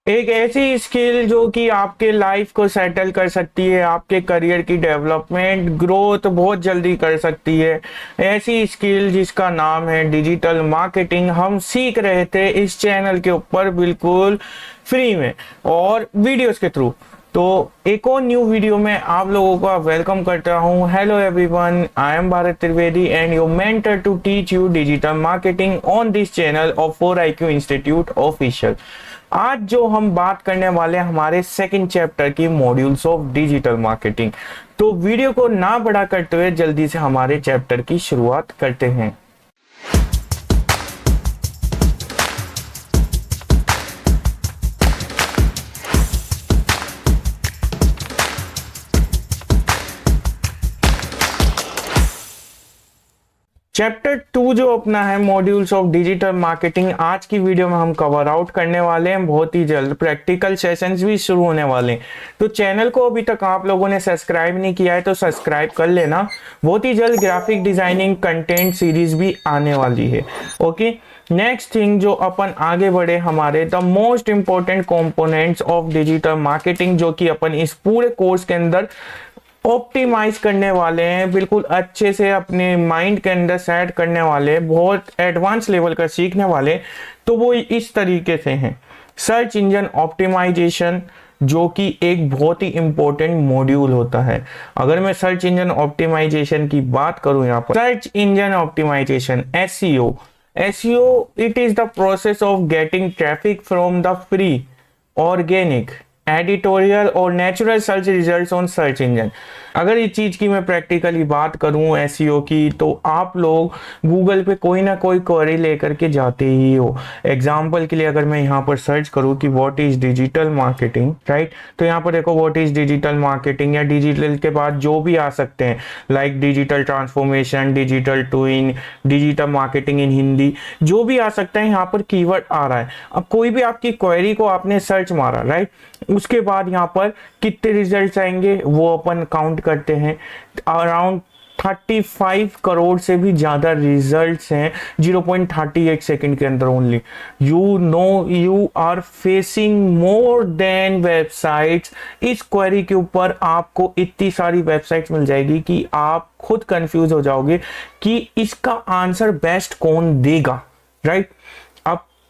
एक ऐसी स्किल जो कि आपके लाइफ को सेटल कर सकती है, आपके करियर की डेवलपमेंट ग्रोथ बहुत जल्दी कर सकती है। ऐसी स्किल जिसका नाम है डिजिटल मार्केटिंग, हम सीख रहे थे इस चैनल के ऊपर बिल्कुल फ्री में और वीडियोस के थ्रू। तो एक और न्यू वीडियो में आप लोगों का वेलकम करता हूं। Hello everyone, I am Bharat Trivedi and your mentor to teach you digital marketing on this channel of 4IQ institute official. आज जो हम बात करने वाले हैं हमारे सेकंड चैप्टर की मॉड्यूल्स ऑफ डिजिटल मार्केटिंग। तो वीडियो को ना बड़ा करते हुए जल्दी से हमारे चैप्टर की शुरुआत करते हैं। चैप्टर 2 जो अपना है मॉड्यूल्स ऑफ डिजिटल मार्केटिंग, आज की वीडियो में हम कवर आउट करने वाले हैं। बहुत ही जल्द प्रैक्टिकल सेशंस भी शुरू होने वाले हैं। तो चैनल को अभी तक आप लोगों ने सब्सक्राइब नहीं किया है तो सब्सक्राइब कर लेना। बहुत ही जल्द ग्राफिक डिजाइनिंग कंटेंट सीरीज भी आने वाली है। ओके, नेक्स्ट थिंग जो अपन आगे बढ़े, हमारे the most important components of digital marketing जो कि अपन इस पूरे कोर्स के अंदर ऑप्टिमाइज करने वाले हैं, बिल्कुल अच्छे से अपने माइंड के अंदर सेट करने वाले, बहुत एडवांस लेवल का सीखने वाले। तो वो इस तरीके से हैं। सर्च इंजन ऑप्टिमाइजेशन जो कि एक बहुत ही इंपॉर्टेंट मॉड्यूल होता है। अगर मैं सर्च इंजन ऑप्टिमाइजेशन की बात करूं, यहाँ पर search engine optimisation SEO, it is the process of getting traffic from the free, organic, editorial और natural search results on search engine. अगर इस चीज़ की मैं प्रैक्टिकली बात करूं SEO की, तो आप लोग गूगल पे कोई ना कोई क्वेरी लेकर के जाते ही हो। एग्जांपल के लिए अगर मैं यहाँ पर सर्च करूं कि what is digital marketing, right, तो यहाँ पर देखो व्हाट इज डिजिटल मार्केटिंग, या डिजिटल के बाद जो भी आ सकते हैं like digital transformation, digital twin, digital marketing in Hindi, जो भी आ सकता है यहाँ पर कीवर्ड आ रहा है। अब कोई भी आपकी क्वेरी को आपने सर्च मारा, राइट, उसके बाद यहाँ पर कितने रिजल्ट्स आएंगे वो अपन काउंट करते हैं। अराउंड 35 करोड़ से भी ज्यादा रिजल्ट्स हैं 0.38 सेकंड के अंदर only. You know you are facing more than websites. इस क्वेरी के ऊपर आपको इतनी सारी वेबसाइट्स मिल जाएगी कि आप खुद कंफ्यूज हो जाओगे कि इसका आंसर बेस्ट कौन देगा, राइट।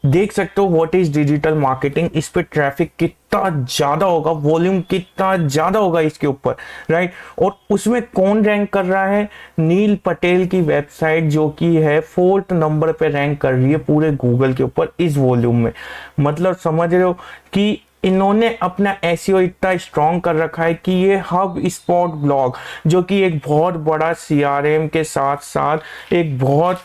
देख सकते हो व्हाट इज डिजिटल मार्केटिंग, इस पे ट्रैफिक कितना ज्यादा होगा, वॉल्यूम कितना ज्यादा होगा इसके ऊपर, राइट। और उसमें कौन रैंक कर रहा है? नील पटेल की वेबसाइट जो कि है 4th नंबर पे रैंक कर रही है पूरे गूगल के ऊपर इस वॉल्यूम में। मतलब समझ रहे हो कि इन्होंने अपना SEO इतना स्ट्रॉन्ग कर रखा है कि ये हब स्पॉट ब्लॉग जो कि एक बहुत बड़ा CRM के साथ साथ एक बहुत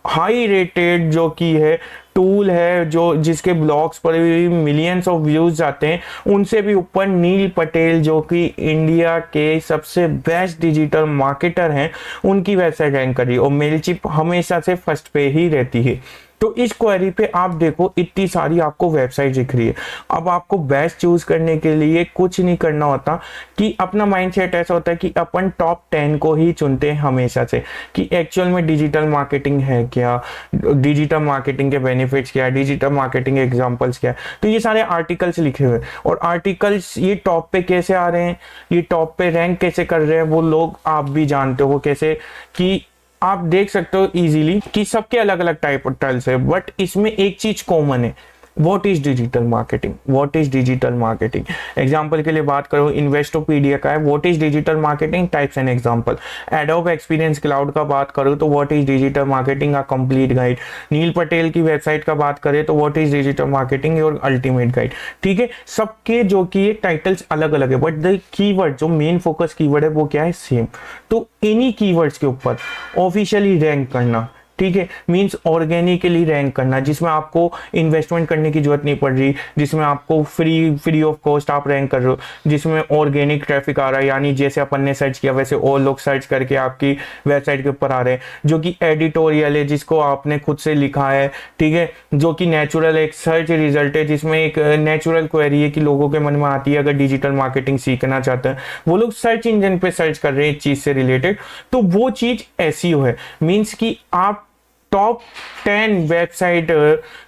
हाई रेटेड जो कि है टूल है, जो जिसके ब्लॉग्स पर भी मिलियंस ऑफ व्यूज जाते हैं, उनसे भी ऊपर नील पटेल जो कि इंडिया के सबसे बेस्ट डिजिटल मार्केटर हैं, उनकी वेबसाइट रैंक कर रही है। और मेलचिप हमेशा से फर्स्ट पे ही रहती है। तो इस क्वेरी पे आप देखो इतनी सारी आपको वेबसाइट दिख रही है। अब आपको बेस्ट चूज करने के लिए कुछ नहीं करना होता कि अपना माइंडसेट ऐसा होता है कि अपन टॉप 10 को ही चुनते हैं हमेशा से कि एक्चुअल में डिजिटल मार्केटिंग है क्या, डिजिटल मार्केटिंग के बेनिफिट्स क्या है, डिजिटल मार्केटिंग एग्जांपल्स क्या है। तो ये सारे आर्टिकल्स लिखे हुए हैं और आर्टिकल्स ये टॉप पे कैसे आ रहे हैं, ये टॉप पे रैंक कैसे कर रहे हैं, वो लोग आप भी जानते हो कैसे, कि आप देख सकते हो इजीली कि सबके अलग अलग टाइटल्स है, बट इसमें एक चीज कॉमन है। What is digital marketing, what is digital marketing. Example के लिए बात करो इन्वेस्टोपीडिया का है what is digital marketing types and example. Adobe experience cloud का बात करो तो what is digital marketing a complete guide. Neil Patel की वेबसाइट का बात करें तो what is digital marketing your ultimate guide. ठीक है, सबके जो कि ये टाइटल्स अलग अलग है, बट द कीवर्ड जो मेन फोकस कीवर्ड है वो क्या है, सेम। तो इन्हीं कीवर्ड्स के ऊपर ऑफिशियली रैंक करना, ठीक है, मींस ऑर्गेनिकली रैंक करना, जिसमें आपको इन्वेस्टमेंट करने की जरूरत नहीं पड़ रही, जिसमें आपको फ्री ऑफ कॉस्ट आप रैंक कर रहे हो, जिसमें ऑर्गेनिक ट्रैफिक आ रहा है, यानी जैसे अपन ने सर्च किया वैसे और लोग सर्च करके आपकी वेबसाइट के ऊपर आ रहे हैं, जो कि एडिटोरियल है जिसको आपने खुद से लिखा है, ठीक है, जो कि नेचुरल एक सर्च रिजल्ट है जिसमें एक नेचुरल क्वेरी है कि लोगों के मन में आती है अगर डिजिटल मार्केटिंग सीखना चाहते हैं, वो लोग सर्च इंजन पे सर्च कर रहे हैं इस चीज से रिलेटेड। तो वो चीज SEO है, मींस कि आप टॉप 10 वेबसाइट,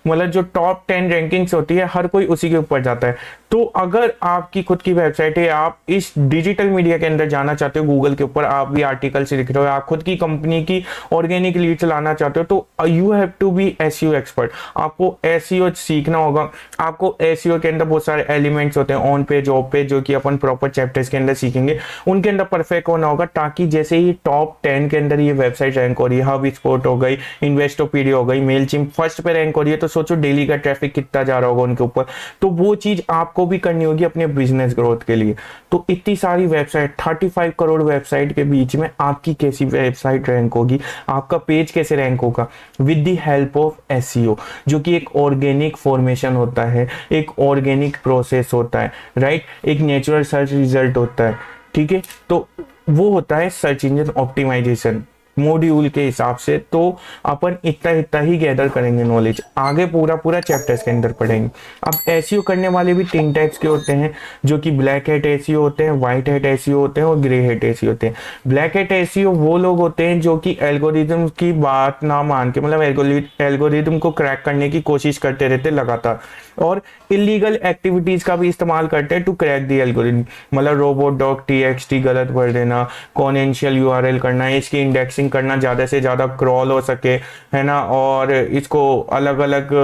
मतलब जो टॉप 10 रैंकिंग्स होती है हर कोई उसी के ऊपर जाता है। तो अगर आपकी खुद की वेबसाइट है, आप इस डिजिटल मीडिया के अंदर जाना चाहते हो, गूगल के ऊपर आप भी आर्टिकल्स लिख रहे हो, आप खुद की कंपनी की ऑर्गेनिक लीड चलाना चाहते हो, तो you have to be SEO expert. आपको एसईओ सीखना होगा। आपको एसईओ के अंदर बहुत सारे एलिमेंट्स होते हैं, ऑन पेज, ऑफ पेज, जो कि अपन प्रॉपर चैप्टर्स के अंदर सीखेंगे, उनके अंदर परफेक्ट होना होगा, ताकि जैसे ही टॉप 10 के अंदर ये वेबसाइट रैंक हो रही है, हब स्पॉट हो गई, इन्वेस्टोपीडिया हो गई, मेलचिम्प फर्स्ट पे रैंक हो रही है, तो सोचो डेली का ट्रैफिक कितना जा रहा होगा उनके ऊपर। तो वो चीज आपको भी करनी होगी अपने बिजनेस ग्रोथ के लिए। तो इतनी सारी वेबसाइट, 35 करोड़ वेबसाइट के बीच में आपकी कैसी वेबसाइट रैंक होगी, आपका पेज कैसे रैंक होगा, with the help of SEO, जो कि एक ऑर्गेनिक फॉर्मेशन होता है, एक ऑर्गेनिक प्रोसेस होता है, राइट, एक नेचुरल सर्च रिजल्ट होता है, ठीक है। तो वो होता है सर्च इंजन ऑप्टिमाइजेशन मॉड्यूल के हिसाब से। तो अपन इतना इतना ही गैदर करेंगे नॉलेज, आगे पूरा पूरा चैप्टर्स के अंदर पढ़ेंगे। अब एसईओ करने वाले भी 3 टाइप्स के होते हैं, जो कि ब्लैक हैट एसईओ होते हैं, व्हाइट हैट एसईओ होते हैं और ग्रे हैट एसईओ होते हैं। ब्लैक हैट एसईओ वो लोग होते हैं जो कि एल्गोरिदम की बात ना मान के, मतलब एल्गोरिदम को क्रैक करने की कोशिश करते रहते लगातार, और इलीगल एक्टिविटीज का भी इस्तेमाल करते हैं टू क्रैक दी एल्गोरिदम। मतलब robot.txt गलत भर देना, कॉन्वेंशियल यूआरएल करना, इसकी इंडेक्सिंग करना, ज्यादा से ज्यादा क्रॉल हो सके, है ना, और इसको अलग अलग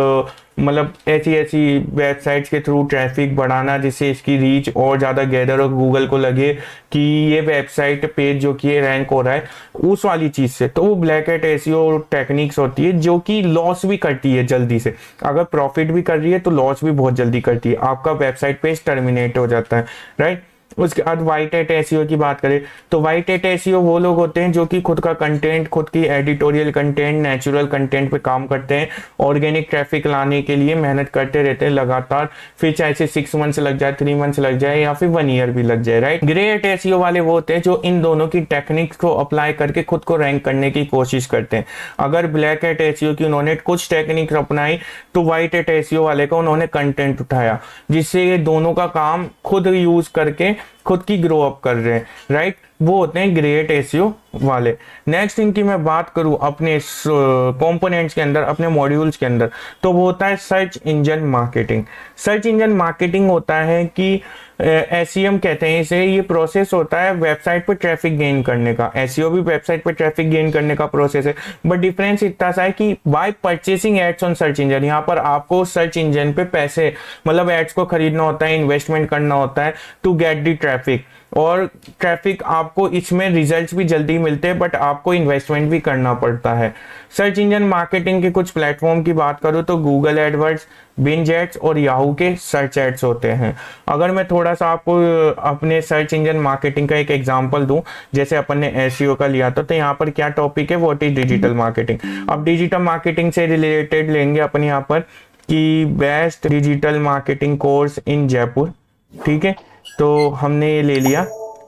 मतलब ऐसी ऐसी वेबसाइट्स के थ्रू ट्रैफिक बढ़ाना जिससे इसकी रीच और ज़्यादा गैदर हो, गूगल को लगे कि ये वेबसाइट पेज जो कि रैंक हो रहा है उस वाली चीज़ से। तो वो ब्लैक हैट एसईओ टेक्निक्स होती है जो कि लॉस भी करती है जल्दी से। अगर प्रॉफिट भी कर रही है तो लॉस भी बहुत जल्दी करती है, आपका वेबसाइट पेज टर्मिनेट हो जाता है, राइट। उसके बाद व्हाइट हैट एसईओ की बात करें तो व्हाइट हैट एसईओ वो लोग होते हैं जो कि खुद का कंटेंट, खुद की एडिटोरियल कंटेंट, नेचुरल कंटेंट पे काम करते हैं, ऑर्गेनिक ट्रैफिक लाने के लिए मेहनत करते रहते हैं लगातार, फिर चाहे से 6 मंथ्स लग जाए, 3 मंथ्स लग जाए या फिर 1 ईयर भी लग जाए, राइट। ग्रे हैट एसईओ वाले वो होते हैं जो इन दोनों की टेक्निक्स को अप्लाई करके खुद को रैंक करने की कोशिश करते हैं। अगर ब्लैक हैट एसईओ की उन्होंने कुछ टेक्निक्स अपनाई तो व्हाइट हैट एसईओ वाले का उन्होंने कंटेंट उठाया, जिससे ये दोनों का काम खुद यूज करके खुद की ग्रो अप कर रहे हैं, राइट। वो होते हैं ग्रे हैट एसईओ वाले। नेक्स्ट इनकी मैं बात करूं अपने कंपोनेंट्स के अंदर, अपने मॉड्यूल्स के अंदर, तो वो होता है search engine marketing. Search engine marketing होता है कि एसईएम कहते हैं इसे, ये प्रोसेस होता है वेबसाइट पर ट्रैफिक गेन करने का। एसईओ भी वेबसाइट पर ट्रैफिक गेन करने का प्रोसेस है, बट डिफरेंस इतना सा है कि by purchasing ads on search engine, यहाँ पर आपको सर्च इंजन पे पैसे, मतलब एड्स को खरीदना होता है, इन्वेस्टमेंट करना होता है टू गेट दी ट्रैफिक। और ट्रैफिक आपको इसमें रिजल्ट्स भी जल्दी मिलते हैं, बट आपको इन्वेस्टमेंट भी करना पड़ता है। सर्च इंजन मार्केटिंग के कुछ प्लेटफॉर्म की बात करूँ तो गूगल एडवर्ड्स, बिंज एड्स और याहू के सर्च एड्स होते हैं। अगर मैं थोड़ा सा आपको अपने सर्च इंजन मार्केटिंग का एक एग्जांपल दूं, जैसे अपन ने एसईओ का लिया था, तो यहाँ पर क्या टॉपिक है, व्हाट इज डिजिटल मार्केटिंग। अब डिजिटल मार्केटिंग से रिलेटेड लेंगे अपन यहाँ पर कि best digital marketing course in Jaipur, ठीक है। तो हमने ये ले लिया।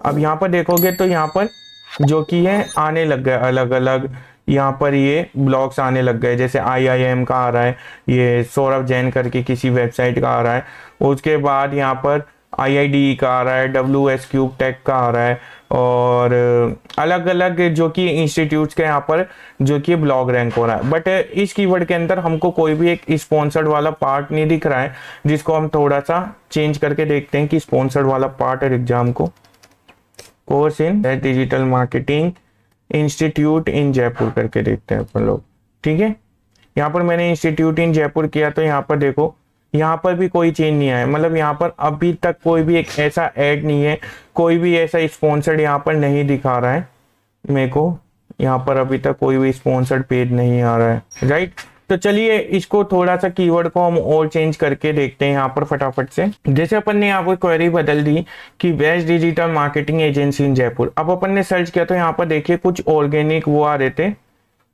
अब यहाँ पर देखोगे तो यहाँ पर जो कि है आने लग गए अलग अलग, यहाँ पर ये ब्लॉग्स आने लग गए, जैसे आईआईएम का आ रहा है, ये सौरभ जैन करके किसी वेबसाइट का आ रहा है, उसके बाद यहाँ पर आईआईडी का आ रहा है, WS क्यूब टेक का आ रहा है, और अलग अलग जो कि इंस्टीट्यूट्स के यहाँ पर जो कि ब्लॉग रैंक हो रहा है। बट इस कीवर्ड के अंदर हमको कोई भी एक स्पॉन्सर्ड वाला पार्ट नहीं दिख रहा है, जिसको हम थोड़ा सा चेंज करके देखते हैं कि स्पॉन्सर्ड वाला पार्ट है एग्जाम को, course in digital marketing institute इन जयपुर करके देखते हैं अपन लोग, ठीक है। यहाँ पर मैंने इंस्टीट्यूट इन जयपुर किया तो यहाँ पर देखो, यहाँ पर भी कोई चेंज नहीं आया, मतलब यहाँ पर अभी तक कोई भी एक ऐसा ऐड नहीं है, कोई भी ऐसा स्पॉन्सर्ड यहाँ पर नहीं दिखा रहा है मेरे को, यहाँ पर अभी तक कोई भी स्पॉन्सर्ड पेज नहीं आ रहा है, राइट। तो चलिए इसको थोड़ा सा कीवर्ड को हम और चेंज करके देखते हैं यहाँ पर फटाफट से। जैसे अपन ने यहाँ पर क्वेरी बदल दी कि बेस्ट डिजिटल मार्केटिंग एजेंसी इन जयपुर। अब अपन ने सर्च किया तो यहाँ पर देखिए कुछ ऑर्गेनिक वो आ रहे थे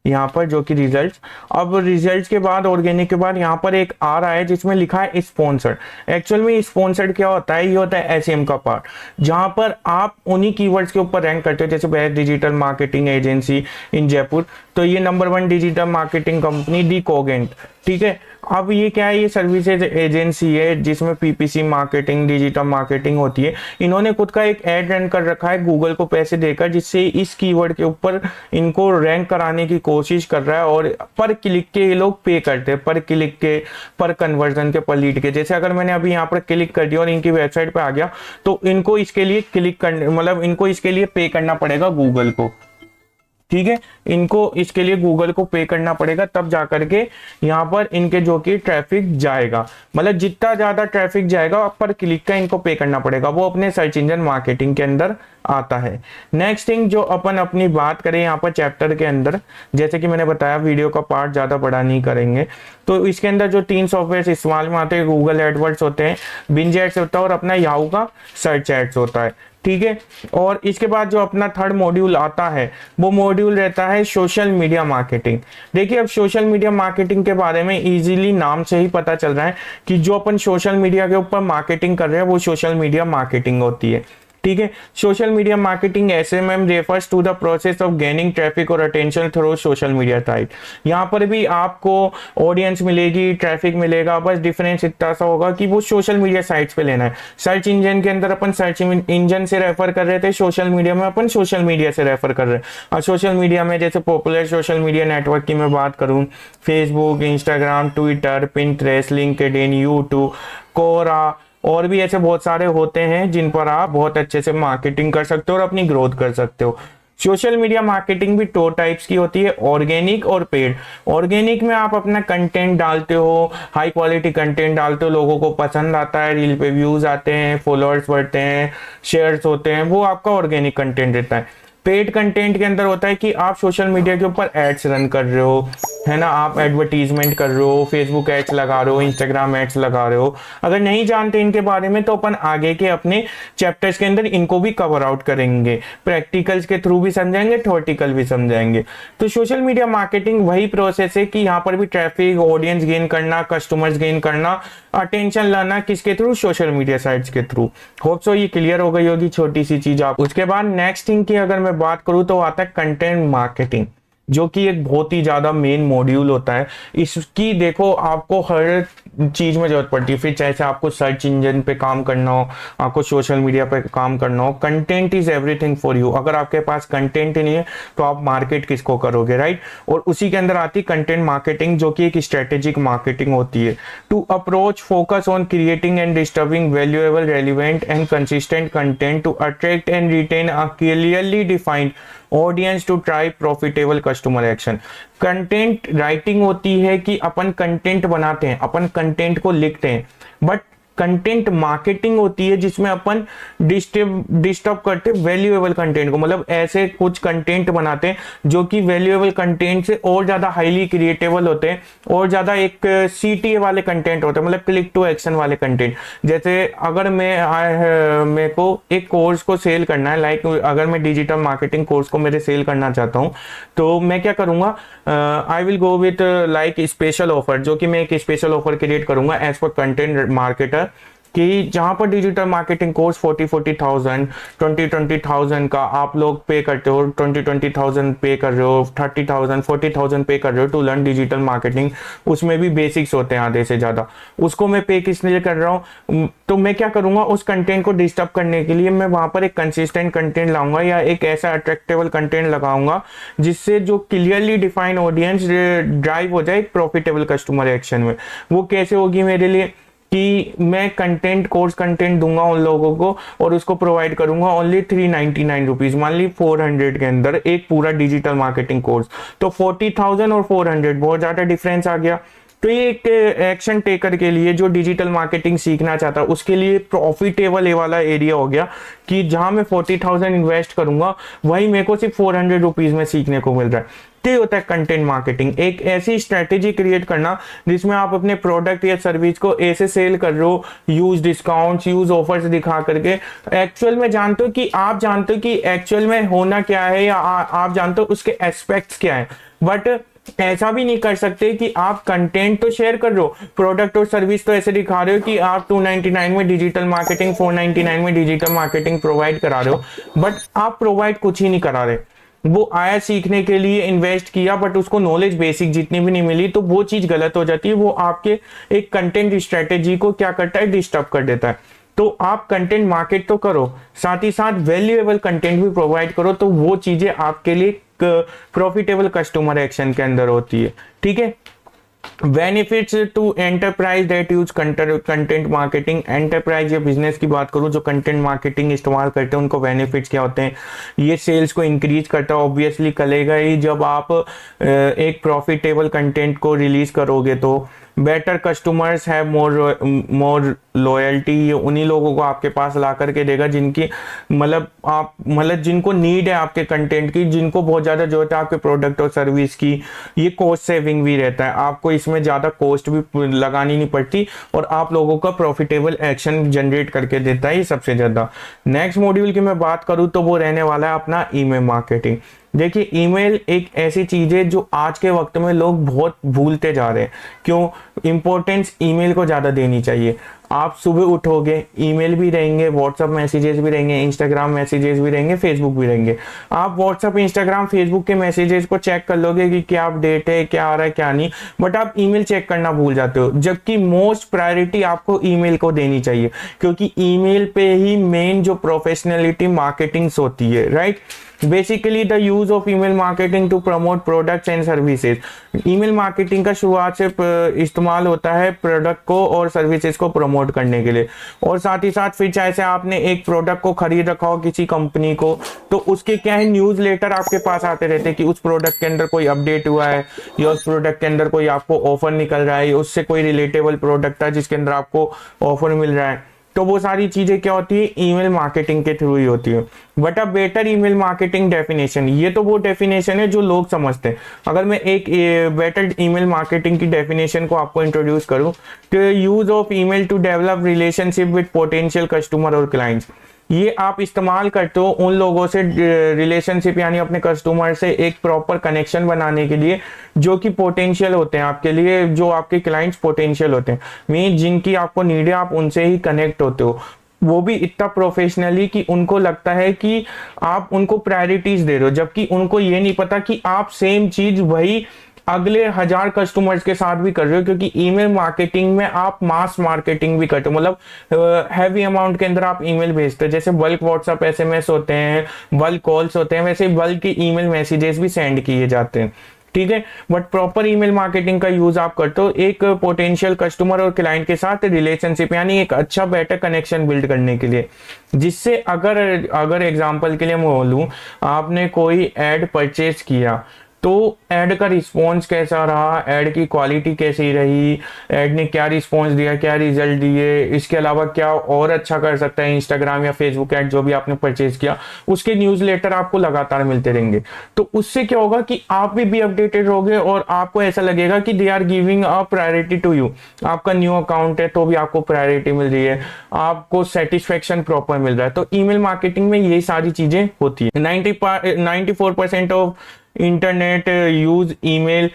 यहाँ पर जो कि रिजल्ट्स। अब रिजल्ट्स के बाद ऑर्गेनिक के बाद यहाँ पर एक आ रहा है जिसमें लिखा है स्पॉन्सर्ड। एक्चुअल में स्पॉन्सर्ड क्या होता है, ये होता है एसईएम का पार्ट, जहां पर आप उन्हीं कीवर्ड्स के ऊपर रैंक करते हो। जैसे बेस्ट डिजिटल मार्केटिंग एजेंसी इन जयपुर, तो ये नंबर 1 डिजिटल मार्केटिंग कंपनी दी कोगेंट, ठीक है। अब ये क्या है, ये सर्विसेज एजेंसी है जिसमें पीपीसी मार्केटिंग, डिजिटल मार्केटिंग होती है। इन्होंने खुद का एक ऐड रन कर रखा है गूगल को पैसे देकर, जिससे इस कीवर्ड के ऊपर इनको रैंक कराने की कोशिश कर रहा है, और पर क्लिक के ये लोग पे करते हैं, पर क्लिक के, पर कन्वर्जन के, पर लीड के। जैसे अगर मैंने अभी यहाँ पर क्लिक कर दिया और इनकी वेबसाइट पे आ गया, तो इनको इसके लिए क्लिक करने, मतलब इनको इसके लिए पे करना पड़ेगा गूगल को, ठीक है। इनको इसके लिए गूगल को पे करना पड़ेगा, तब जाकर के यहाँ पर इनके जो कि ट्रैफिक जाएगा, मतलब जितना ज्यादा ट्रैफिक जाएगा पर क्लिक का इनको पे करना पड़ेगा, वो अपने सर्च इंजन मार्केटिंग के अंदर आता है। नेक्स्ट थिंग जो अपन अपनी बात करें यहाँ पर चैप्टर के अंदर, जैसे कि मैंने बताया वीडियो का पार्ट ज्यादा बड़ा नहीं करेंगे, तो इसके अंदर जो 3 सॉफ्टवेयर इस्तेमाल में आते हैं, गूगल एडवर्ड्स होते हैं, बिंज एड्स होता है, और अपना याहू का सर्च एड्स होता है, ठीक है। और इसके बाद जो अपना थर्ड मॉड्यूल आता है, वो मॉड्यूल रहता है सोशल मीडिया मार्केटिंग। देखिए, अब सोशल मीडिया मार्केटिंग के बारे में इजीली नाम से ही पता चल रहा है कि जो अपन सोशल मीडिया के ऊपर मार्केटिंग कर रहे हैं वो सोशल मीडिया मार्केटिंग होती है, ठीक है। Social media marketing SMM refers to the process of gaining traffic और attention through social media site. यहाँ पर भी आपको ऑडियंस मिलेगी, ट्रैफिक मिलेगा, बस डिफरेंस इतना सा होगा कि वो सोशल मीडिया साइट्स पे लेना है। सर्च इंजन के अंदर अपन सर्च इंजन से रेफर कर रहे थे, सोशल मीडिया में अपन सोशल मीडिया से रेफर कर रहे हैं। और सोशल मीडिया में जैसे पॉपुलर सोशल मीडिया नेटवर्क की मैं बात करूँ, Facebook, Instagram, Twitter, Pinterest, LinkedIn, YouTube, Quora, और भी ऐसे बहुत सारे होते हैं जिन पर आप बहुत अच्छे से मार्केटिंग कर सकते हो और अपनी ग्रोथ कर सकते हो। सोशल मीडिया मार्केटिंग भी 2 टाइप्स की होती है, ऑर्गेनिक और पेड। ऑर्गेनिक में आप अपना कंटेंट डालते हो, हाई क्वालिटी कंटेंट डालते हो, लोगों को पसंद आता है, रील पे व्यूज आते हैं, फॉलोअर्स बढ़ते हैं, शेयर्स होते हैं, वो आपका ऑर्गेनिक कंटेंट रहता है। पेड कंटेंट के अंदर होता है कि आप सोशल मीडिया के ऊपर एड्स रन कर रहे हो, है ना, आप एडवर्टीजमेंट कर रहे हो, फेसबुक एड्स लगा रहे हो, इंस्टाग्राम एड्स लगा रहे हो। अगर नहीं जानते इनके बारे में तो अपन आगे के अपने चैप्टर्स के अंदर इनको भी कवर आउट करेंगे, प्रैक्टिकल्स के थ्रू भी समझाएंगे, थ्योरेटिकल भी समझाएंगे। तो सोशल मीडिया मार्केटिंग वही प्रोसेस है कि यहाँ पर भी ट्रैफिक, ऑडियंस गेन करना, कस्टमर्स गेन करना, अटेंशन लाना, किसके थ्रू, सोशल मीडिया साइट्स के थ्रू। होप सो ये क्लियर हो गई होगी छोटी सी चीज आप। उसके बाद नेक्स्ट थिंग की अगर मैं बात करूं तो आता है कंटेंट मार्केटिंग, जो कि एक बहुत ही ज्यादा मेन मॉड्यूल होता है। इसकी देखो आपको हर चीज में जरूरत पड़ती है, फिर चाहे से आपको सर्च इंजन पे काम करना हो, आपको सोशल मीडिया पे काम करना हो, content is everything for you. अगर आपके पास कंटेंट ही नहीं है तो आप मार्केट किसको करोगे, राइट। और उसी के अंदर आती कंटेंट मार्केटिंग, जो कि एक स्ट्रेटेजिक मार्केटिंग होती है। To approach focus on creating and disturbing valuable, relevant and consistent content to attract and retain a clearly defined audience to try profitable customer action. Content writing होती है कि अपन content बनाते हैं, अपन कंटेंट को लिखते हैं, बट कंटेंट मार्केटिंग होती है जिसमें अपन डिस्टर्ब करते वैल्यूएबल कंटेंट को, मतलब ऐसे कुछ कंटेंट बनाते हैं जो कि वैल्यूएबल कंटेंट से और ज्यादा हाईली क्रिएटेबल होते हैं, और ज्यादा एक सीटीए वाले कंटेंट होते हैं, मतलब क्लिक टू एक्शन वाले कंटेंट। जैसे अगर मेरे को एक कोर्स को सेल करना है, लाइक अगर मैं डिजिटल मार्केटिंग कोर्स को मेरे सेल करना चाहता हूँ, तो मैं क्या करूंगा, I will go with like special offer, जो कि मैं एक स्पेशल ऑफर क्रिएट करूंगा एज पर कंटेंट मार्केटर, कि जहां पर डिजिटल मार्केटिंग कोर्स 40,000 20,000 का आप लोग पे करते हो, 20,000 पे कर रहे हो, 30,000 40,000 पे कर रहे हो टू लर्न डिजिटल मार्केटिंग, उसमें भी बेसिक्स होते हैं आधे से ज्यादा, उसको मैं पे किस लिए कर रहा हूँ। तो मैं क्या करूंगा, उस कंटेंट को डिस्टर्ब करने के लिए मैं वहां पर एक कंसिस्टेंट कंटेंट लाऊंगा, या एक ऐसा अट्रैक्टेबल कंटेंट लगाऊंगा जिससे जो क्लियरली डिफाइंड ऑडियंस ड्राइव हो जाए प्रॉफिटेबल कस्टमर एक्शन में। वो कैसे होगी मेरे लिए, कि मैं कंटेंट, कोर्स कंटेंट दूंगा उन लोगों को और उसको प्रोवाइड करूंगा ओनली 399 रुपीज, मान ली 400 के अंदर एक पूरा डिजिटल मार्केटिंग कोर्स। तो 40,000 और 400 बहुत ज्यादा डिफरेंस आ गया। तो ये एक एक्शन टेकर के लिए जो डिजिटल मार्केटिंग सीखना चाहता है उसके लिए प्रॉफिटेबल ये वाला एरिया हो गया, कि जहां मैं 40,000 इन्वेस्ट करूंगा वही मेरे को सिर्फ 400 रुपीज में सीखने को मिल रहा है। तो होता है कंटेंट मार्केटिंग, एक ऐसी स्ट्रेटेजी क्रिएट करना जिसमें आप अपने प्रोडक्ट या सर्विस को ऐसे सेल कर रहे हो, यूज डिस्काउंट्स, यूज ऑफर्स दिखा करके, एक्चुअल में जानते हो कि आप जानते हो कि एक्चुअल में होना क्या है, या आप जानते हो उसके एस्पेक्ट्स क्या है। बट ऐसा भी नहीं कर सकते कि आप कंटेंट तो शेयर कर रहे हो, प्रोडक्ट और सर्विस तो ऐसे दिखा रहे हो कि आप 299 में डिजिटल मार्केटिंग, 499 में डिजिटल मार्केटिंग प्रोवाइड करा रहे हो, बट आप प्रोवाइड कुछ ही नहीं करा रहे। वो आया सीखने के लिए, इन्वेस्ट किया, बट उसको नॉलेज बेसिक जितनी भी नहीं मिली, तो वो चीज गलत हो जाती है। वो आपके एक कंटेंट स्ट्रेटेजी को क्या करता है, डिस्टर्ब कर देता है। तो आप कंटेंट मार्केट तो करो, साथ ही साथ वैल्यूएबल कंटेंट भी प्रोवाइड करो, तो वो चीजें आपके लिए प्रॉफिटेबल कस्टमर एक्शन के अंदर होती है। ठीक है। Benefits to enterprise that use content marketing. Enterprise या बिजनेस की बात करूं जो कंटेंट मार्केटिंग इस्तेमाल करते हैं, उनको बेनिफिट्स क्या होते हैं? ये सेल्स को इंक्रीज करता है, ऑब्वियसली करेगा ही जब आप एक प्रॉफिटेबल कंटेंट को रिलीज करोगे। तो बेटर कस्टमर्स है, मोर लॉयल्टी, ये उन्हीं लोगों को आपके पास ला करके देगा जिनकी मतलब जिनको नीड है आपके कंटेंट की, जिनको बहुत ज्यादा जरूरत है आपके प्रोडक्ट और सर्विस की। ये कॉस्ट सेविंग भी रहता है, आपको इसमें ज्यादा कॉस्ट भी लगानी नहीं पड़ती, और आप लोगों का प्रॉफिटेबल एक्शन जनरेट करके देता है ये सबसे ज्यादा। नेक्स्ट मॉड्यूल की मैं बात करूं तो वो रहने वाला है अपना ईमेल मार्केटिंग। देखिए, ईमेल एक ऐसी चीज है जो आज के वक्त में लोग बहुत भूलते जा रहे हैं। क्यों? इंपॉर्टेंस ईमेल को ज्यादा देनी चाहिए। आप सुबह उठोगे, ईमेल भी रहेंगे, व्हाट्सएप मैसेजेस भी रहेंगे, इंस्टाग्राम मैसेजेस भी रहेंगे, फेसबुक भी रहेंगे। आप व्हाट्सएप, इंस्टाग्राम, फेसबुक के मैसेजेस को चेक कर लोगे कि क्या अपडेट है, क्या आ रहा है, क्या नहीं, बट आप ईमेल चेक करना भूल जाते हो। जबकि मोस्ट प्रायोरिटी आपको ईमेल को देनी चाहिए, क्योंकि ईमेल पे ही मेन जो प्रोफेशनलिटी मार्केटिंग होती है, right. Basically the use of email marketing to promote products and services. Email marketing का शुरुआत से इस्तेमाल होता है प्रोडक्ट को और सर्विसेज को प्रमोट करने के लिए, और साथ ही साथ फिर चाहे से आपने एक प्रोडक्ट को खरीद रखा हो किसी कंपनी को, तो उसके क्या है, न्यूज लेटर आपके पास आते रहते हैं कि उस प्रोडक्ट के अंदर कोई अपडेट हुआ है, या उस प्रोडक्ट के अंदर कोई आपको ऑफर निकल रहा है, उससे कोई रिलेटेबल प्रोडक्ट है जिसके अंदर आपको ऑफर मिल रहा है। तो वो सारी चीजें क्या होती है, ईमेल मार्केटिंग के थ्रू ही होती है। But a better email marketing definition, ये तो वो डेफिनेशन है जो लोग समझते हैं। अगर मैं एक बेटर ईमेल मार्केटिंग की डेफिनेशन को आपको इंट्रोड्यूस करूं, तो use of email to develop relationship with potential customer और क्लाइंट्स। ये आप इस्तेमाल करते हो उन लोगों से रिलेशनशिप, यानी अपने कस्टमर से एक प्रॉपर कनेक्शन बनाने के लिए, जो कि पोटेंशियल होते हैं आपके लिए, जो आपके क्लाइंट्स पोटेंशियल होते हैं, मीन जिनकी आपको नीड है, आप उनसे ही कनेक्ट होते हो। वो भी इतना प्रोफेशनली कि उनको लगता है कि आप उनको प्रायोरिटीज दे रहे हो, जबकि उनको ये नहीं पता कि आप सेम चीज वही अगले 1000 कस्टमर्स के साथ भी कर रहे हो। क्योंकि ईमेल मार्केटिंग में आप मास मार्केटिंग भी करते हो, मतलब हैवी अमाउंट के अंदर आप ईमेल भेजते हो। जैसे बल्क व्हाट्सएप एसएमएस होते हैं, बल्क कॉल्स होते हैं, वैसे बल्क के ईमेल मैसेजेस भी सेंड किए जाते हैं। ठीक है। बट प्रॉपर ईमेल मार्केटिंग का यूज आप करते हो एक पोटेंशियल कस्टमर और क्लाइंट के साथ रिलेशनशिप, यानी एक अच्छा बेटर कनेक्शन बिल्ड करने के लिए, जिससे अगर एग्जांपल के लिए मैं बोलूं, आपने कोई एड परचेज किया, तो एड का रिस्पॉन्स कैसा रहा, एड की क्वालिटी कैसी रही, एड ने क्या रिस्पॉन्स दिया, क्या रिजल्ट दिए, इसके अलावा क्या और अच्छा कर सकता है इंस्टाग्राम या फेसबुक एड जो भी आपने परचेज किया, उसके न्यूज़लेटर आपको लगातार मिलते रहेंगे। तो उससे क्या होगा कि आप भी अपडेटेड रहोगे, और आपको ऐसा लगेगा कि they are giving a priority to you. आपका न्यू अकाउंट है तो भी आपको प्रायोरिटी मिल रही है, आपको सेटिस्फेक्शन प्रॉपर मिल रहा है। तो ईमेल मार्केटिंग में यही सारी चीजें होती है। 94% of internet use email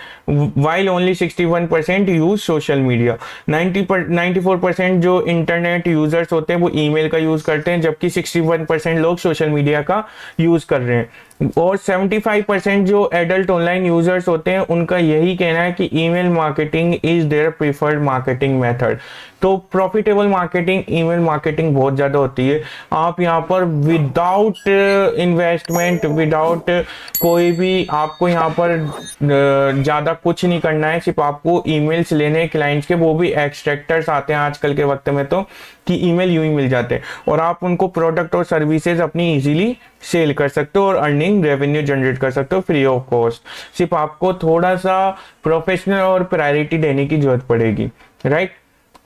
while only 61% use social media. 94% जो इंटरनेट यूजर्स होते हैं वो ईमेल का यूज करते हैं, जबकि 61% लोग सोशल मीडिया का यूज कर रहे हैं। और 75% जो एडल्ट ऑनलाइन यूजर्स होते हैं उनका यही कहना है कि email marketing is their preferred marketing method. तो प्रॉफिटेबल मार्केटिंग ईमेल मार्केटिंग बहुत ज्यादा होती है। आप यहाँ पर विदाउट इन्वेस्टमेंट, विदाउट कोई भी, आपको यहाँ पर ज्यादा कुछ नहीं करना है, सिर्फ आपको ईमेल्स लेने क्लाइंट्स के, वो भी एक्सट्रैक्टर्स आते हैं आजकल के वक्त में, तो कि ईमेल यूं ही मिल जाते हैं, और आप उनको प्रोडक्ट और सर्विसेज अपनी इजीली सेल कर सकते हो और अर्निंग रेवेन्यू जनरेट कर सकते हो फ्री ऑफ कॉस्ट। सिर्फ आपको थोड़ा सा प्रोफेशनल और प्रायोरिटी देने की जरूरत पड़ेगी, राइट।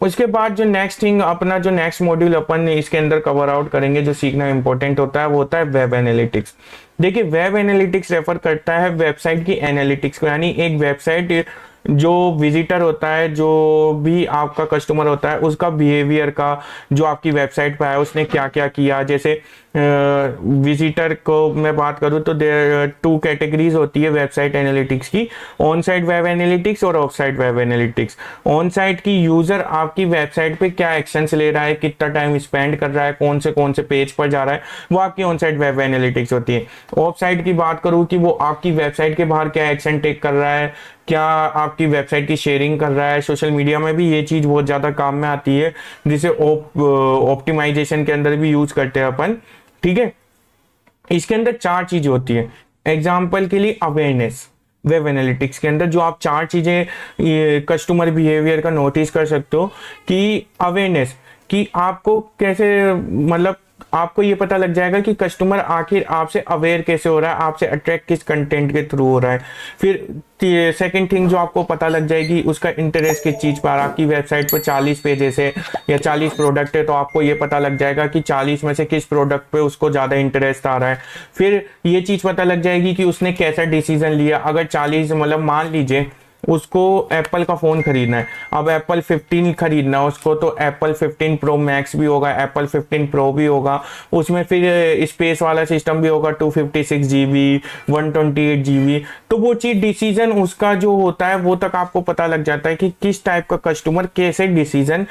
उसके बाद जो नेक्स्ट थिंग, अपना जो नेक्स्ट मॉड्यूल अपन इसके अंदर कवर आउट करेंगे, जो सीखना इंपॉर्टेंट होता है, वो होता है वेब एनालिटिक्स। देखिए, वेब एनालिटिक्स रेफर करता है वेबसाइट की एनालिटिक्स को, यानी एक वेबसाइट जो विजिटर होता है, जो भी आपका कस्टमर होता है, उसका बिहेवियर का, जो आपकी वेबसाइट पर है उसने क्या क्या किया। जैसे विजिटर को मैं बात करूँ तो देयर 2 कैटेगरीज होती है वेबसाइट एनालिटिक्स की, ऑन साइट वेब एनालिटिक्स और of site web analytics. On site की यूजर आपकी वेबसाइट पे क्या एक्शंस ले रहा है, कितना टाइम स्पेंड कर रहा है, कौन से पेज पर जा रहा है, वो आपकी ऑन साइट वेब एनालिटिक्स होती है। ऑफ साइट की बात करूँ कि वो आपकी वेबसाइट के बाहर क्या एक्शन टेक कर रहा है, क्या आपकी वेबसाइट की शेयरिंग कर रहा है। सोशल मीडिया में भी ये चीज बहुत ज्यादा काम में आती है, जिसे ऑप्टिमाइजेशन के अंदर भी यूज करते हैं अपन। ठीक है, इसके अंदर 4 चीजें होती है। एग्जाम्पल के लिए अवेयरनेस, वेब एनालिटिक्स के अंदर जो आप 4 चीजें कस्टमर बिहेवियर का नोटिस कर सकते हो कि अवेयरनेस, कि आपको कैसे, मतलब आपको ये पता लग जाएगा कि कस्टमर आखिर आपसे अवेयर कैसे हो रहा है, आपसे अट्रैक्ट किस कंटेंट के थ्रू हो रहा है। फिर सेकंड थिंग जो आपको पता लग जाएगी, उसका इंटरेस्ट किस चीज पर। आपकी वेबसाइट पर 40 पेजेस है या 40 प्रोडक्ट है, तो आपको ये पता लग जाएगा कि 40 में से किस प्रोडक्ट पे उसको ज्यादा इंटरेस्ट आ रहा है। फिर ये चीज पता लग जाएगी कि उसने कैसा डिसीजन लिया। अगर 40, मतलब मान लीजिए उसको एप्पल का फोन खरीदना है, अब एप्पल 15 खरीदना है उसको, तो एप्पल 15 प्रो मैक्स भी होगा, एप्पल 15 प्रो भी होगा, उसमें फिर स्पेस वाला सिस्टम भी होगा, 256 GB, 128 GB। तो वो चीज डिसीजन उसका जो होता है वो तक आपको पता लग जाता है कि किस टाइप का कस्टमर कैसे डिसीजन,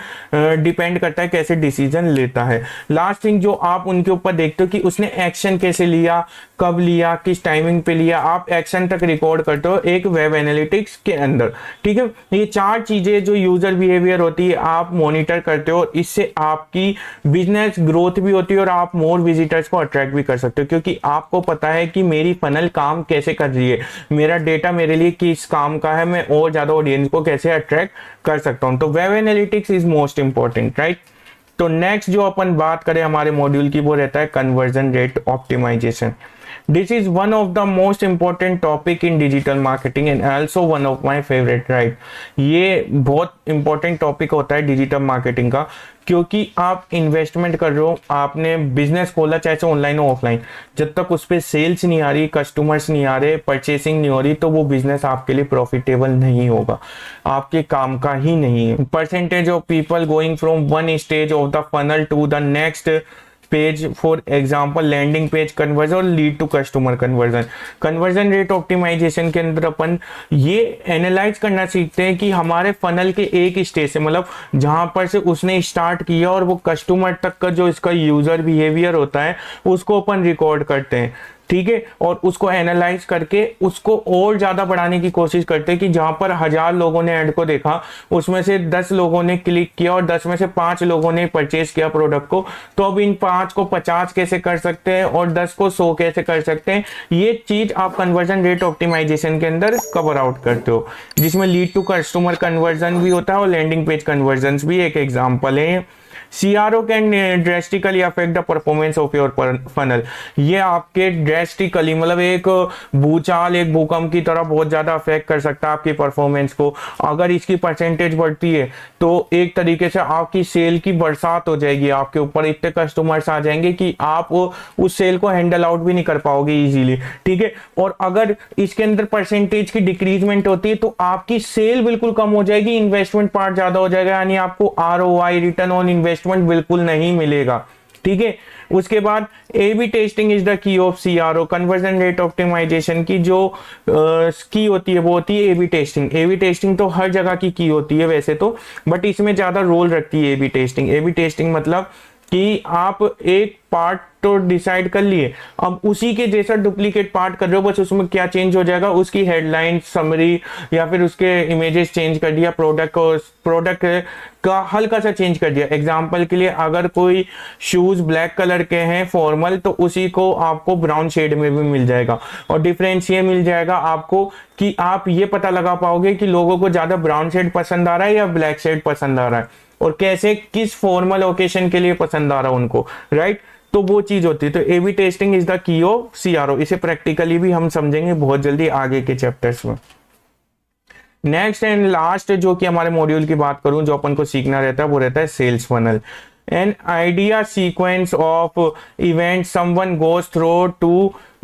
डिपेंड करता है कैसे डिसीजन लेता है। लास्ट थिंग जो आप उनके ऊपर देखते हो कि उसने एक्शन कैसे लिया, कब लिया, किस टाइमिंग पे लिया, आप एक्शन तक रिकॉर्ड करते हो एक वेब एनालिटिक्स के अंदर। ठीक है, ये 4 चीजें जो यूजर बिहेवियर होती है आप मॉनिटर करते हो, इससे आपकी बिजनेस ग्रोथ भी होती है और आप मोर विजिटर्स को अट्रैक्ट भी कर सकते हो, क्योंकि आपको पता है कि मेरी फनल काम कैसे कर रही है, मेरा डेटा मेरे लिए किस काम का है, मैं और ज्यादा ऑडियंस को कैसे अट्रैक्ट कर सकता हूं। तो web analytics is most important, right. तो नेक्स्ट जो अपन बात करें हमारे मॉड्यूल की, वो रहता है conversion rate optimisation. This is one of the most important topic in digital marketing and also one of my favorite, right? ये बहुत important topic होता है डिजिटल मार्केटिंग का, क्योंकि आप इन्वेस्टमेंट कर रहे हो, आपने बिजनेस खोला चाहे से ऑनलाइन हो ऑफलाइन, जब तक उस पर सेल्स नहीं आ रही, कस्टमर्स नहीं आ रहे, परचेसिंग नहीं हो रही, तो वो बिजनेस आपके लिए प्रॉफिटेबल नहीं होगा, आपके काम का ही नहीं है। Percentage of people going from one stage of the funnel to the next page, for example landing page conversion और lead to customer conversion. Conversion rate optimisation के अंदर अपन ये एनालाइज करना सीखते हैं कि हमारे फनल के एक स्टेज से, मतलब जहां पर से उसने स्टार्ट किया और वो कस्टमर तक का जो इसका यूजर बिहेवियर होता है उसको अपन रिकॉर्ड करते हैं। ठीक है, और उसको एनालाइज करके उसको और ज्यादा बढ़ाने की कोशिश करते हैं कि जहां पर 1000 लोगों ने ऐड को देखा, उसमें से 10 लोगों ने क्लिक किया और 10 में से 5 लोगों ने परचेज किया प्रोडक्ट को, तो अब इन 5 को 50 कैसे कर सकते हैं और 10 को 100 कैसे कर सकते हैं, ये चीज आप कन्वर्जन रेट ऑप्टिमाइजेशन के अंदर कवर आउट करते हो, जिसमें लीड टू कस्टमर कन्वर्जन भी होता है और लैंडिंग पेज कन्वर्जन भी एक एग्जाम्पल है। CRO can drastically affect the performance of your funnel. ये आपके ड्रेस्टिकली, मतलब एक भूचाल, एक भूकंप की तरह बहुत ज्यादा अफेक्ट कर सकता है आपकी परफॉर्मेंस को। अगर इसकी परसेंटेज बढ़ती है तो एक तरीके से आपकी सेल की बरसात हो जाएगी, आपके ऊपर इतने कस्टमर्स आ जाएंगे कि आप उस सेल को हैंडल आउट भी नहीं कर पाओगे इजीली। ठीक है, और अगर इसके अंदर परसेंटेज की डिक्रीजमेंट होती है तो आपकी सेल बिल्कुल कम हो जाएगी, इन्वेस्टमेंट पार्ट ज्यादा हो जाएगा, यानी आपको ROI, रिटर्न ऑन इन्वेस्टमेंट, बिल्कुल नहीं मिलेगा। ठीक है, उसके बाद A/B testing is the key of CRO। Conversion rate optimisation की जो की होती है वो होती है A/B टेस्टिंग। A/B टेस्टिंग तो हर जगह की होती है वैसे तो, बट इसमें ज्यादा रोल रखती है A/B टेस्टिंग। A/B टेस्टिंग मतलब कि आप एक पार्ट तो डिसाइड कर लिए, अब उसी के जैसा डुप्लीकेट पार्ट कर रहे हो, बस उसमें क्या चेंज हो जाएगा, उसकी हेडलाइन, समरी या फिर उसके इमेजेस चेंज कर दिया, प्रोडक्ट का हल्का सा चेंज कर दिया। एग्जांपल के लिए अगर कोई शूज ब्लैक कलर के हैं फॉर्मल, तो उसी को आपको ब्राउन शेड में भी मिल जाएगा, और डिफरेंस ये मिल जाएगा आपको कि आप ये पता लगा पाओगे कि लोगों को ज्यादा ब्राउन शेड पसंद आ रहा है या ब्लैक शेड पसंद आ रहा है, और कैसे किस फॉर्मल ओकेशन के लिए पसंद आ रहा है उनको, राइट। तो वो चीज होती है। तो A/B testing is the key of CRO। इसे प्रैक्टिकली भी हम समझेंगे बहुत जल्दी आगे के चैप्टर्स में। नेक्स्ट एंड लास्ट जो कि हमारे मॉड्यूल की बात करूं, जो अपन को सीखना रहता है, वो रहता है sales funnel. an idea sequence of events someone goes through to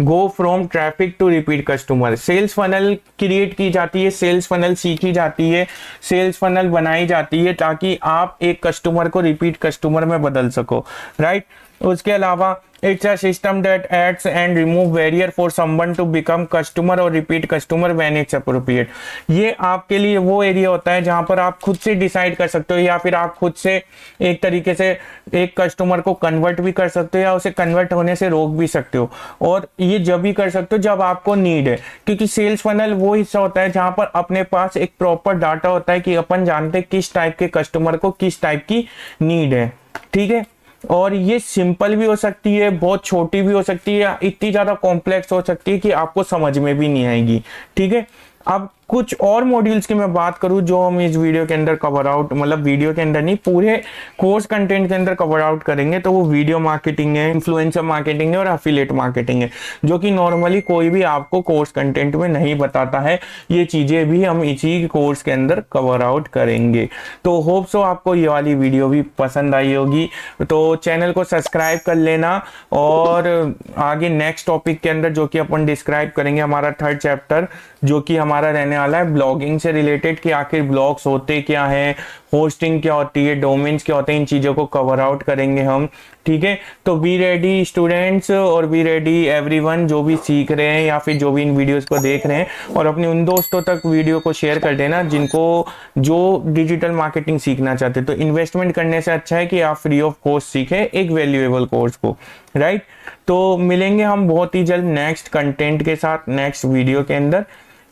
go from traffic to repeat customer। Sales funnel create की जाती है, सेल्स फनल सीखी जाती है, सेल्स फनल बनाई जाती है ताकि आप एक कस्टमर को रिपीट कस्टमर में बदल सको, राइट। उसके अलावा it's a system that aids and remove barrier for someone to become customer और repeat customer when it's appropriate. ये आपके लिए वो एरिया होता है जहां पर आप खुद से डिसाइड कर सकते हो या फिर आप खुद से एक तरीके से एक कस्टमर को कन्वर्ट भी कर सकते हो या उसे कन्वर्ट होने से रोक भी सकते हो। और ये जब भी कर सकते हो जब आपको नीड है, क्योंकि सेल्स फनल वो हिस्सा होता है जहां पर अपने पास एक प्रॉपर डाटा होता है कि अपन जानते हैं किस टाइप के कस्टमर को किस टाइप की नीड है, ठीक है। और ये सिंपल भी हो सकती है, बहुत छोटी भी हो सकती है, या इतनी ज्यादा कॉम्प्लेक्स हो सकती है कि आपको समझ में भी नहीं आएगी, ठीक है। अब कुछ और मॉड्यूल्स की मैं बात करूं जो हम इस वीडियो के अंदर कवर आउट, मतलब वीडियो के अंदर नहीं, पूरे कोर्स कंटेंट के अंदर कवर आउट करेंगे, तो वो वीडियो मार्केटिंग है, इन्फ्लुएंसर मार्केटिंग है और एफिलिएट मार्केटिंग है, जो कि नॉर्मली कोई भी आपको कोर्स कंटेंट में नहीं बताता है। ये चीजें भी हम इसी कोर्स के अंदर कवर आउट करेंगे। तो होप सो आपको ये वाली वीडियो भी पसंद आई होगी, तो चैनल को सब्सक्राइब कर लेना। और आगे नेक्स्ट टॉपिक के अंदर जो कि अपन डिस्क्राइब करेंगे हमारा 3rd चैप्टर, जो कि हमारा रहने वाला है ब्लॉगिंग से रिलेटेड, कि आखिर ब्लॉग्स होते क्या है, होस्टिंग क्या होती है, डोमेन्स क्या होते हैं, इन चीजों को कवर आउट करेंगे हम, ठीक है। तो बी रेडी स्टूडेंट्स और बी रेडी एवरीवन जो भी सीख रहे हैं या फिर जो भी इन वीडियोस को देख रहे हैं, और अपने उन दोस्तों तक वीडियो को शेयर कर देना जिनको जो डिजिटल मार्केटिंग सीखना चाहते हैं। तो इन्वेस्टमेंट करने से अच्छा है कि आप फ्री ऑफ कॉस्ट सीखें एक वैल्यूएबल कोर्स को, राइट। तो मिलेंगे हम बहुत ही जल्द नेक्स्ट कंटेंट के साथ नेक्स्ट वीडियो के अंदर।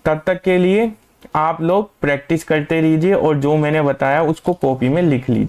तब तक के लिए आप लोग प्रैक्टिस करते रहिए और जो मैंने बताया उसको कॉपी में लिख लीजिए।